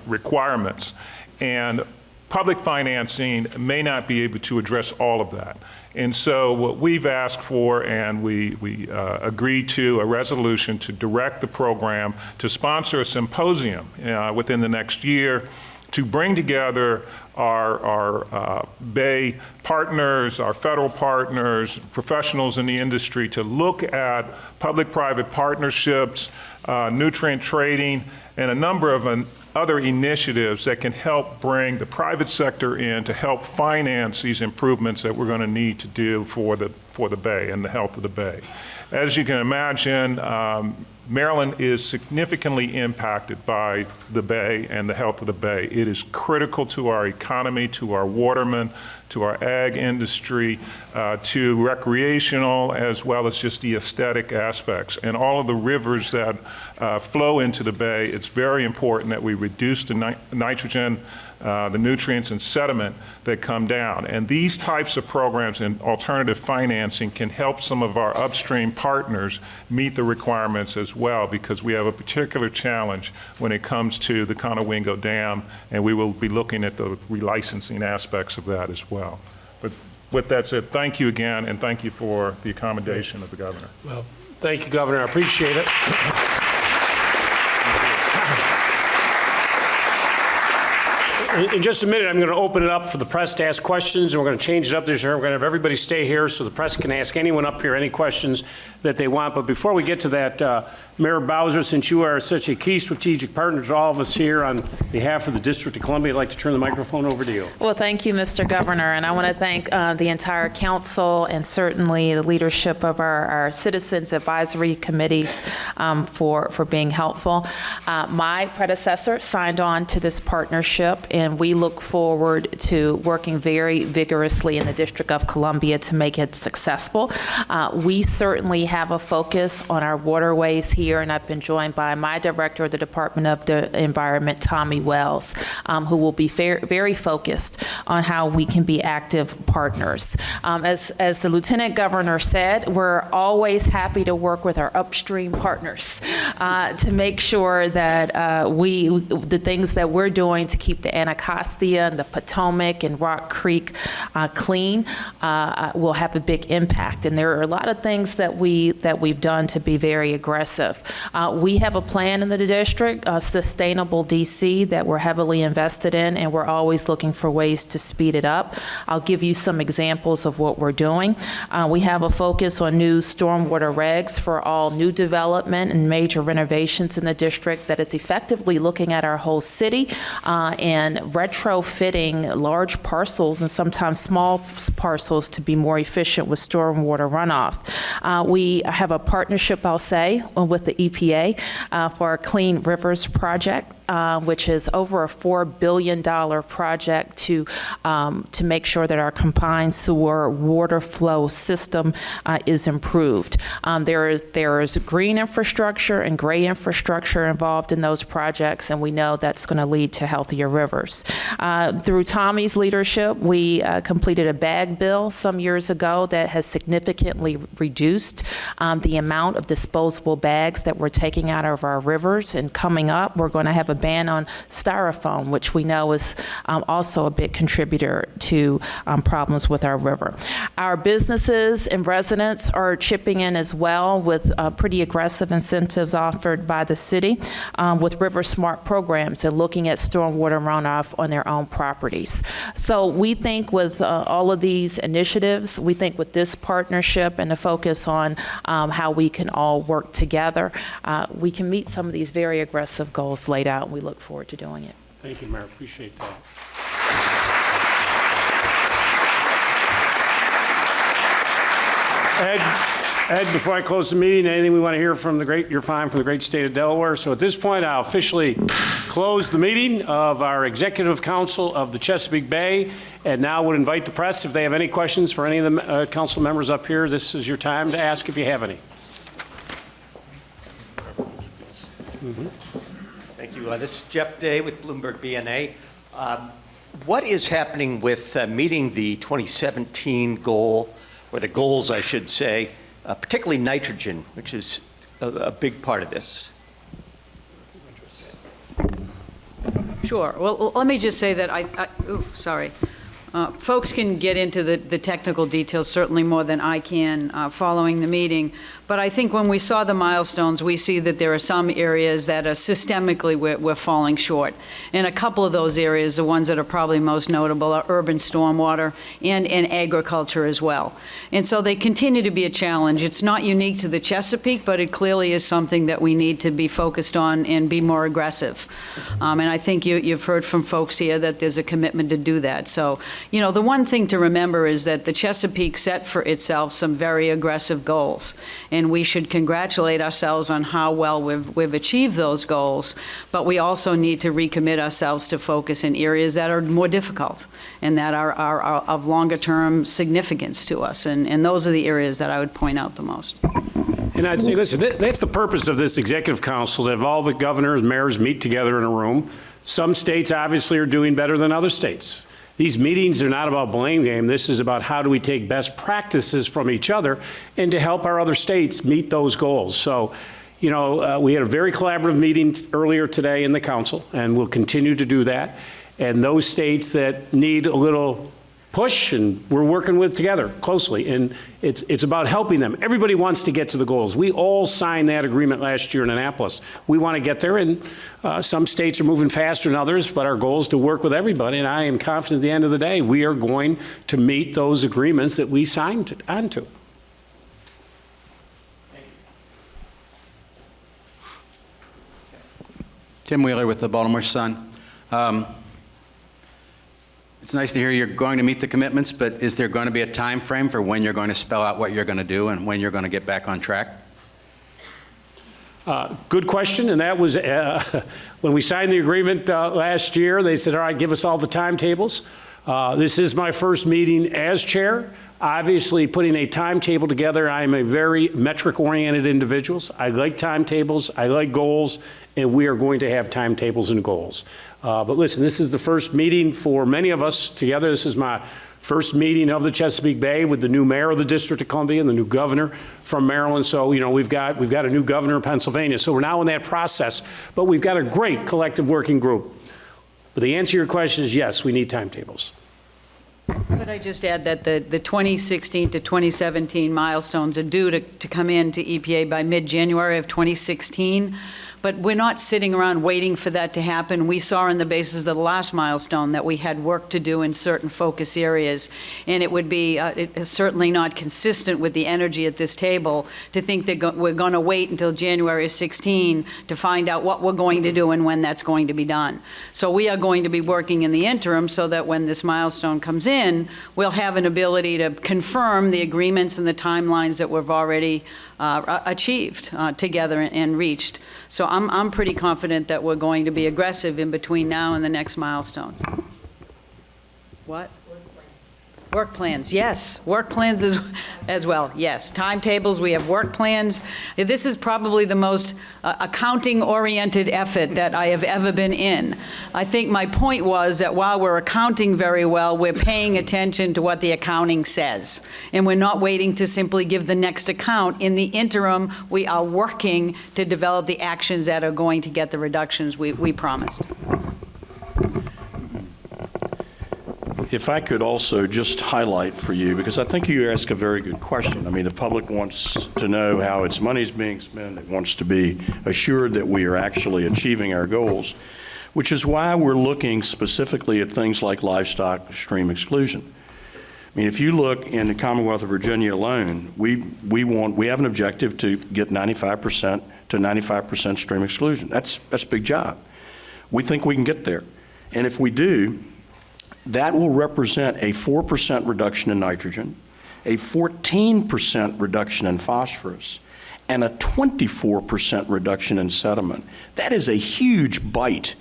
requirements, and public financing may not be able to address all of that. And so what we've asked for, and we agreed to a resolution to direct the program to sponsor a symposium within the next year to bring together our Bay partners, our federal partners, professionals in the industry to look at public-private partnerships, nutrient trading, and a number of other initiatives that can help bring the private sector in to help finance these improvements that we're going to need to do for the Bay and the health of the Bay. As you can imagine, Maryland is significantly impacted by the Bay and the health of the Bay. It is critical to our economy, to our watermen, to our ag industry, to recreational, as well as just the aesthetic aspects. And all of the rivers that flow into the Bay, it's very important that we reduce the nitrogen, the nutrients and sediment that come down. And these types of programs and alternative financing can help some of our upstream partners meet the requirements as well, because we have a particular challenge when it comes to the Conowingo Dam, and we will be looking at the relicensing aspects of that as well. But with that said, thank you again, and thank you for the accommodation of the Governor. Well, thank you, Governor. I appreciate it. In just a minute, I'm going to open it up for the press to ask questions, and we're going to change it up this year. We're going to have everybody stay here so the press can ask anyone up here any questions that they want. But before we get to that, Mayor Bowser, since you are such a key strategic partner to all of us here on behalf of the District of Columbia, I'd like to turn the microphone over to you. Well, thank you, Mr. Governor, and I want to thank the entire council and certainly the leadership of our citizens advisory committees for being helpful. My predecessor signed on to this partnership, and we look forward to working very vigorously in the District of Columbia to make it successful. We certainly have a focus on our waterways here, and I've been joined by my director of the Department of the Environment, Tommy Wells, who will be very focused on how we can be active partners. As the Lieutenant Governor said, we're always happy to work with our upstream partners to make sure that the things that we're doing to keep the Anacostia and the Potomac and Rock Creek clean will have a big impact. And there are a lot of things that we've done to be very aggressive. We have a plan in the district, Sustainable DC, that we're heavily invested in, and we're always looking for ways to speed it up. I'll give you some examples of what we're doing. We have a focus on new stormwater regs for all new development and major renovations in the district that is effectively looking at our whole city and retrofitting large parcels and sometimes small parcels to be more efficient with stormwater runoff. We have a partnership, I'll say, with the EPA for our Clean Rivers project, which is over a $4 billion project to make sure that our combined sewer water flow system is improved. There is green infrastructure and gray infrastructure involved in those projects, and we know that's going to lead to healthier rivers. Through Tommy's leadership, we completed a bag bill some years ago that has significantly reduced the amount of disposable bags that we're taking out of our rivers. And coming up, we're going to have a ban on styrofoam, which we know is also a big contributor to problems with our river. Our businesses and residents are chipping in as well with pretty aggressive incentives offered by the city with River Smart programs and looking at stormwater runoff on their own properties. So we think with all of these initiatives, we think with this partnership and the focus on how we can all work together, we can meet some of these very aggressive goals laid out, and we look forward to doing it. Thank you, Mayor. Appreciate that. Ed, before I close the meeting, anything we want to hear from you're fine, from the great state of Delaware. So at this point, I'll officially close the meeting of our Executive Council of the Chesapeake Bay, and now would invite the press if they have any questions for any of the council members up here. This is your time to ask if you have any. Thank you. This is Jeff Day with Bloomberg BNA. What is happening with meeting the 2017 goal, or the goals, I should say, particularly nitrogen, which is a big part of this? Sure. Well, let me just say that folks can get into the technical details certainly more than I can following the meeting. But I think when we saw the milestones, we see that there are some areas that are systemically we're falling short. And a couple of those areas, the ones that are probably most notable, are urban stormwater and agriculture as well. And so they continue to be a challenge. It's not unique to the Chesapeake, but it clearly is something that we need to be focused on and be more aggressive. And I think you've heard from folks here that there's a commitment to do that. So, you know, the one thing to remember is that the Chesapeake set for itself some very aggressive goals. And we should congratulate ourselves on how well we've achieved those goals, but we also need to recommit ourselves to focus in areas that are more difficult and that are of longer term significance to us. And those are the areas that I would point out the most. And I'd say, listen, that's the purpose of this Executive Council, to have all the governors, mayors meet together in a room. Some states obviously are doing better than other states. These meetings are not about blame game. This is about how do we take best practices from each other and to help our other states meet those goals. So, you know, we had a very collaborative meeting earlier today in the council, and we'll continue to do that. And those states that need a little push, and we're working with together closely, and it's about helping them. Everybody wants to get to the goals. We all signed that agreement last year in Annapolis. We want to get there, and some states are moving faster than others, but our goal is to work with everybody, and I am confident at the end of the day we are going to meet those agreements that we signed onto. Tim Wheeler with the Baltimore Sun. It's nice to hear you're going to meet the commitments, but is there going to be a time frame for when you're going to spell out what you're going to do and when you're going to get back on track? Good question, and that was when we signed the agreement last year, they said, all right, give us all the timetables. This is my first meeting as chair. Obviously, putting a timetable together, I am a very metric-oriented individual. I like timetables, I like goals, and we are going to have timetables and goals. But listen, this is the first meeting for many of us together. This is my first meeting of the Chesapeake Bay with the new mayor of the District of Columbia and the new governor from Maryland. So, you know, we've got a new governor in Pennsylvania. So we're now in that process, but we've got a great collective working group. But the answer to your question is yes, we need timetables. Could I just add that the 2016 to 2017 milestones are due to come in to EPA by mid-January of 2016, but we're not sitting around waiting for that to happen. We saw on the basis of the last milestone that we had work to do in certain focus areas, and it would be certainly not consistent with the energy at this table to think that we're going to wait until January of 16 to find out what we're going to do and when that's going to be done. So we are going to be working in the interim so that when this milestone comes in, we'll have an ability to confirm the agreements and the timelines that we've already achieved together and reached. So I'm pretty confident that we're going to be aggressive in between now and the next milestones. What? Work plans, yes. Work plans as well, yes. Timetables, we have work plans. This is probably the most accounting-oriented effort that I have ever been in. I think my point was that while we're accounting very well, we're paying attention to what the accounting says. And we're not waiting to simply give the next account. In the interim, we are working to develop the actions that are going to get the reductions we promised. If I could also just highlight for you, because I think you ask a very good question. I mean, the public wants to know how its money is being spent. It wants to be assured that we are actually achieving our goals, which is why we're looking specifically at things like livestock stream exclusion. I mean, if you look in the Commonwealth of Virginia alone, we have an objective to get 95% to 95% stream exclusion. That's a big job. We think we can get there. And if we do, that will represent a 4% reduction in nitrogen, a 14% reduction in phosphorus, and a 24% reduction in sediment. That is a huge bite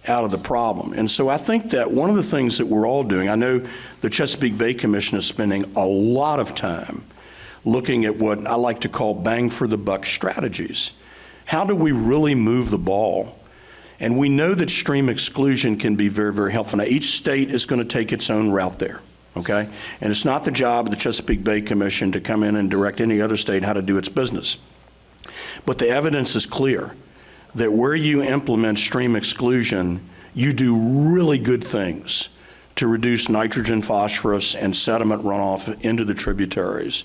out of the problem. And so I think that one of the things that we're all doing, I know the Chesapeake Bay Commission is spending a lot of time looking at what I like to call bang for the buck strategies. How do we really move the ball? And we know that stream exclusion can be very, very helpful. Now, each state is going to take its own route there, okay? And it's not the job of the Chesapeake Bay Commission to come in and direct any other state how to do its business. But the evidence is clear that where you implement stream exclusion, you do really good things to reduce nitrogen, phosphorus, and sediment runoff into the tributaries.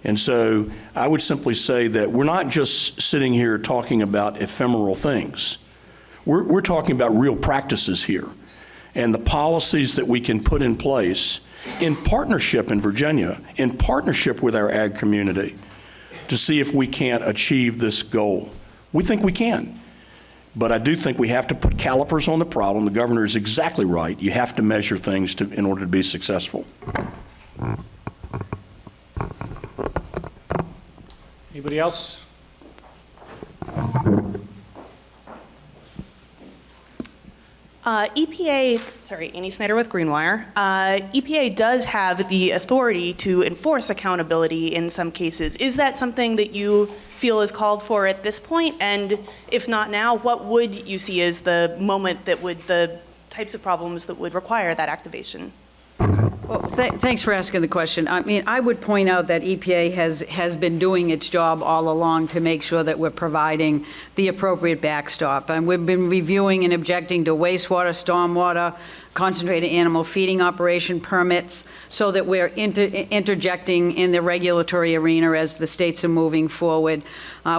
And so I would simply say that we're not just sitting here talking about ephemeral things. We're talking about real practices here and the policies that we can put in place in partnership in Virginia, in partnership with our ag community to see if we can't achieve this goal. We think we can, but I do think we have to put calipers on the problem. The governor is exactly right. You have to measure things in order to be successful. Anybody else? Annie Snyder with Greenwire. EPA does have the authority to enforce accountability in some cases. Is that something that you feel is called for at this point? And if not now, what would you see as the moment that would, the types of problems that would require that activation? Well, thanks for asking the question. I mean, I would point out that EPA has been doing its job all along to make sure that we're providing the appropriate backstop. And we've been reviewing and objecting to wastewater, stormwater, concentrated animal feeding operation permits, so that we're interjecting in the regulatory arena as the states are moving forward.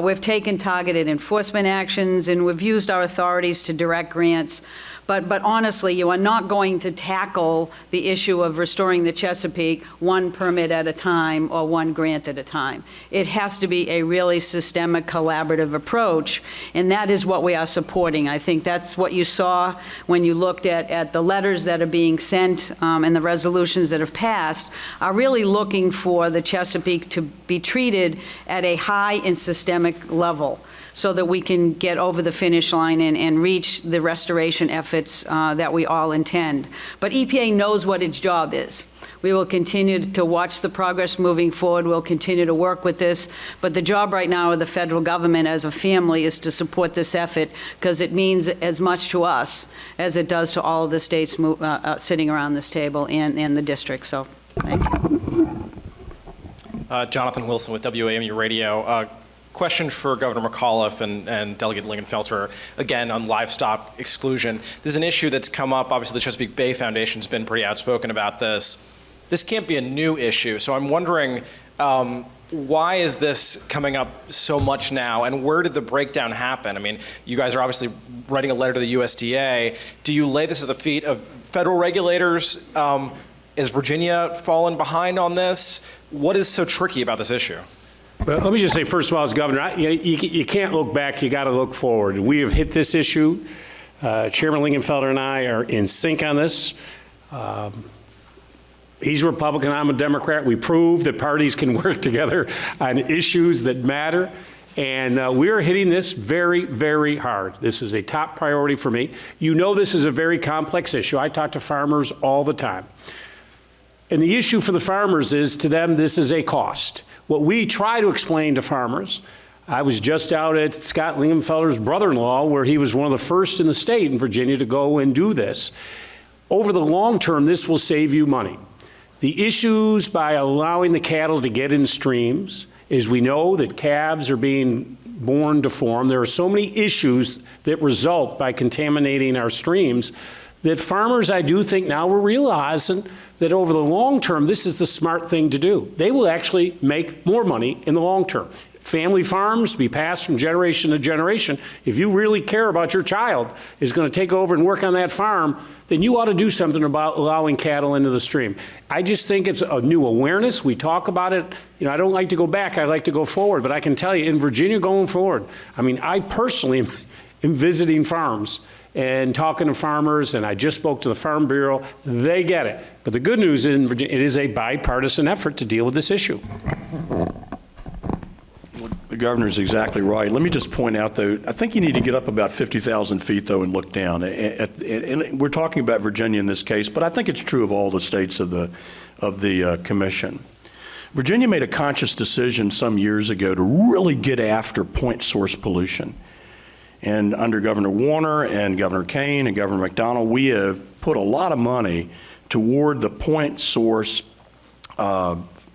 We've taken targeted enforcement actions, and we've used our authorities to direct grants. But honestly, you are not going to tackle the issue of restoring the Chesapeake one permit at a time or one grant at a time. It has to be a really systemic, collaborative approach, and that is what we are supporting. I think that's what you saw when you looked at the letters that are being sent and the resolutions that have passed, are really looking for the Chesapeake to be treated at a high and systemic level, so that we can get over the finish line and reach the restoration efforts that we all intend. But EPA knows what its job is. We will continue to watch the progress moving forward. We'll continue to work with this. But the job right now of the federal government as a family is to support this effort, because it means as much to us as it does to all of the states sitting around this table and the district. So thank you. Jonathan Wilson with WAMU Radio. Question for Governor McAuliffe and Delegate Lingenfelter, again, on livestock exclusion. This is an issue that's come up. Obviously, the Chesapeake Bay Foundation's been pretty outspoken about this. This can't be a new issue, so I'm wondering, why is this coming up so much now, and where did the breakdown happen? I mean, you guys are obviously writing a letter to the USDA. Do you lay this at the feet of federal regulators? Is Virginia fallen behind on this? What is so tricky about this issue? But let me just say, first of all, as governor, you can't look back, you got to look forward. We have hit this issue. Chairman Lingenfelter and I are in sync on this. He's a Republican, I'm a Democrat. We proved that parties can work together on issues that matter. And we're hitting this very, very hard. This is a top priority for me. You know this is a very complex issue. I talk to farmers all the time. And the issue for the farmers is, to them, this is a cost. What we try to explain to farmers, I was just out at Scott Lingenfelter's brother-in-law, where he was one of the first in the state in Virginia to go and do this. Over the long term, this will save you money. The issues by allowing the cattle to get in streams is, we know that calves are being born deformed. There are so many issues that result by contaminating our streams that farmers, I do think now, we're realizing that over the long term, this is the smart thing to do. They will actually make more money in the long term. Family farms to be passed from generation to generation. If you really care about your child is going to take over and work on that farm, then you ought to do something about allowing cattle into the stream. I just think it's a new awareness. We talk about it. You know, I don't like to go back. I like to go forward. But I can tell you, in Virginia going forward, I mean, I personally am visiting farms and talking to farmers, and I just spoke to the Farm Bureau. They get it. But the good news is, in Virginia, it is a bipartisan effort to deal with this issue. The governor's exactly right. Let me just point out, though, I think you need to get up about 50,000 feet, though, and look down. And we're talking about Virginia in this case, but I think it's true of all the states of the commission. Virginia made a conscious decision some years ago to really get after point source pollution. And under Governor Warner and Governor Kane and Governor McDonnell, we have put a lot of money toward the point source,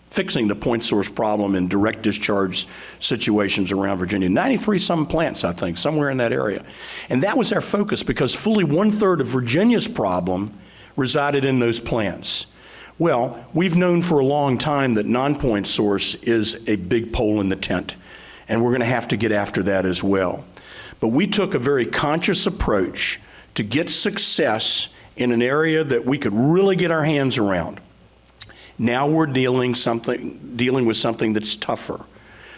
fixing the point source problem in direct discharge situations around Virginia. 93 some plants, I think, somewhere in that area. And that was our focus, because fully 1/3 of Virginia's problem resided in those plants. Well, we've known for a long time that non-point source is a big pole in the tent, and we're going to have to get after that as well. But we took a very conscious approach to get success in an area that we could really get our hands around. Now we're dealing with something that's tougher.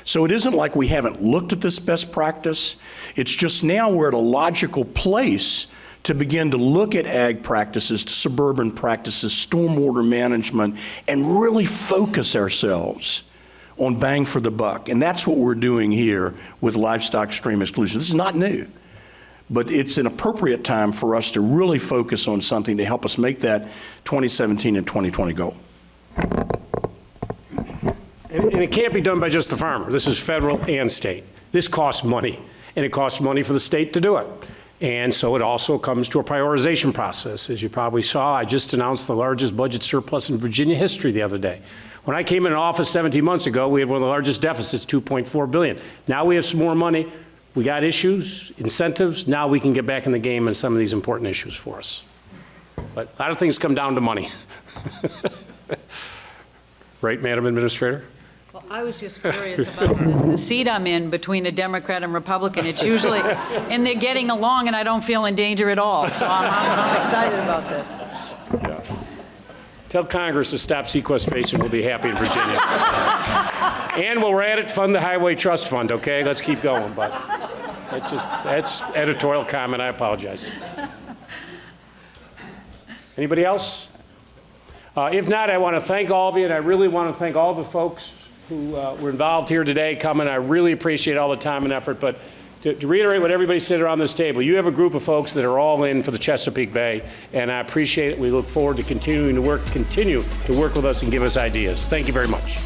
So it isn't like we haven't looked at this best practice. It's just now we're at a logical place to begin to look at ag practices, to suburban practices, stormwater management, and really focus ourselves on bang for the buck. And that's what we're doing here with livestock stream exclusion. This is not new, but it's an appropriate time for us to really focus on something to help us make that 2017 and 2020 goal. And it can't be done by just the farmer. This is federal and state. This costs money, and it costs money for the state to do it. And so it also comes to a prioritization process. As you probably saw, I just announced the largest budget surplus in Virginia history the other day. When I came into office 17 months ago, we had one of the largest deficits, $2.4 billion. Now we have some more money. We got issues, incentives. Now we can get back in the game on some of these important issues for us. But a lot of things come down to money. Right, Madam Administrator? Well, I was just curious about the seat I'm in between a Democrat and Republican. It's usually, and they're getting along, and I don't feel in danger at all. So I'm excited about this. Yeah. Tell Congress to stop sequestration. We'll be happy in Virginia. And while we're at it, fund the Highway Trust Fund, okay? Let's keep going. But that's editorial comment. I apologize. Anybody else? If not, I want to thank all of you, and I really want to thank all the folks who were involved here today coming. I really appreciate all the time and effort. But to reiterate what everybody said around this table, you have a group of folks that are all in for the Chesapeake Bay, and I appreciate it. We look forward to continue to work with us and give us ideas. Thank you very much.